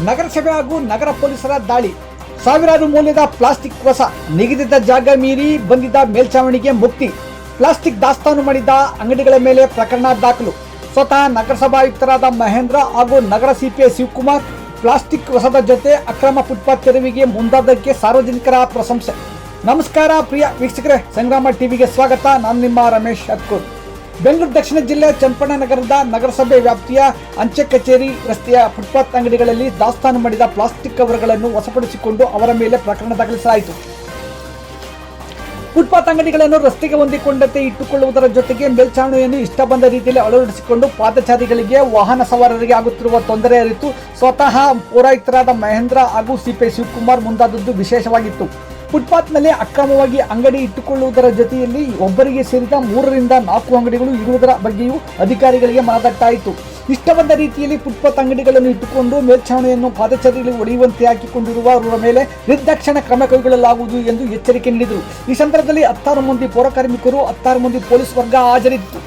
ನಗರಸಭೆ ಹಾಗೂ ನಗರ ಪೊಲೀಸರ ದಾಳಿ. ಸಾವಿರಾರು ಮೌಲ್ಯದ ಪ್ಲಾಸ್ಟಿಕ್ ಕಸ. ನಿಗದಿತ ಜಾಗ ಮೀರಿ ಬಂದಿದ್ದ ಮೇಲ್ಛಾವಣಿಗೆ ಮುಕ್ತಿ. ಪ್ಲಾಸ್ಟಿಕ್ ದಾಸ್ತಾನು ಮಾಡಿದ್ದ ಅಂಗಡಿಗಳ ಮೇಲೆ ಪ್ರಕರಣ ದಾಖಲು. ಸ್ವತಃ ನಗರಸಭಾಯುಕ್ತರಾದ ಮಹೇಂದ್ರ ಹಾಗೂ ನಗರ ಸಿಪಿಐ ಶಿವಕುಮಾರ್ ಪ್ಲಾಸ್ಟಿಕ್ ಕಸದ ಜೊತೆ ಅಕ್ರಮ ಫುಟ್ಪಾತ್ ತೆರವಿಗೆ ಮುಂದಾದಕ್ಕೆ ಸಾರ್ವಜನಿಕರ ಪ್ರಶಂಸೆ. ನಮಸ್ಕಾರ ಪ್ರಿಯ ವೀಕ್ಷಕರೇ, ಸಂಗ್ರಾಮ ಟಿವಿಗೆ ಸ್ವಾಗತ. ನಾನು ನಿಮ್ಮ ರಮೇಶ್ ಅತ್ಕೂರ್. ಬೆಂಗಳೂರು ದಕ್ಷಿಣ ಜಿಲ್ಲೆ ಚನ್ನಪಟ್ಟಣ ನಗರದ ನಗರಸಭೆ ವ್ಯಾಪ್ತಿಯ ಅಂಚೆ ಕಚೇರಿ ರಸ್ತೆಯ ಫುಟ್ಪಾತ್ ಅಂಗಡಿಗಳಲ್ಲಿ ದಾಸ್ತಾನು ಮಾಡಿದ ಪ್ಲಾಸ್ಟಿಕ್ ಕವರ್ಗಳನ್ನು ವಶಪಡಿಸಿಕೊಂಡು ಅವರ ಮೇಲೆ ಪ್ರಕರಣ ದಾಖಲಿಸಲಾಯಿತು. ಫುಟ್ಪಾತ್ ಅಂಗಡಿಗಳನ್ನು ರಸ್ತೆಗೆ ಹೊಂದಿಕೊಂಡಂತೆ ಇಟ್ಟುಕೊಳ್ಳುವುದರ ಜೊತೆಗೆ ಮೇಲ್ಛಾವಣಿಯನ್ನು ಇಷ್ಟ ಬಂದ ರೀತಿಯಲ್ಲಿ ಅಳವಡಿಸಿಕೊಂಡು ಪಾದಚಾರಿಗಳಿಗೆ, ವಾಹನ ಸವಾರರಿಗೆ ಆಗುತ್ತಿರುವ ತೊಂದರೆ ಅರಿತು ಸ್ವತಃ ಪೌರಾಯುಕ್ತರಾದ ಮಹೇಂದ್ರ ಹಾಗೂ ಸಿಪಿಐ ಶಿವಕುಮಾರ್ ಮುಂದಾದದ್ದು ವಿಶೇಷವಾಗಿತ್ತು. ಫುಟ್ಪಾತ್ನಲ್ಲಿ ಅಕ್ರಮವಾಗಿ ಅಂಗಡಿ ಇಟ್ಟುಕೊಳ್ಳುವುದರ ಜೊತೆಯಲ್ಲಿ ಒಬ್ಬರಿಗೆ ಸೇರಿದ 3 ರಿಂದ 4 ಅಂಗಡಿಗಳು ಇರುವುದರ ಬಗ್ಗೆಯೂ ಅಧಿಕಾರಿಗಳಿಗೆ ಮನದಟ್ಟಾಯಿತು. ಇಷ್ಟ ಬಂದ ರೀತಿಯಲ್ಲಿ ಫುಟ್ಪಾತ್ ಅಂಗಡಿಗಳನ್ನು ಇಟ್ಟುಕೊಂಡು ಮೇಲ್ಛಾವಣಿಯನ್ನು ಪಾದಚಾರಿಗಳಿಗೆ ಒಡೆಯುವಂತೆ ಹಾಕಿಕೊಂಡಿರುವವರ ಮೇಲೆ ನಿರ್ದಾಕ್ಷಿಣ ಕ್ರಮ ಕೈಗೊಳ್ಳಲಾಗುವುದು ಎಂದು ಎಚ್ಚರಿಕೆ ನೀಡಿದರು. ಈ ಸಂದರ್ಭದಲ್ಲಿ 16 ಮಂದಿ ಪೌರ ಕಾರ್ಮಿಕರು, 16 ಮಂದಿ ಪೊಲೀಸ್ ವರ್ಗ ಹಾಜರಿತ್ತು.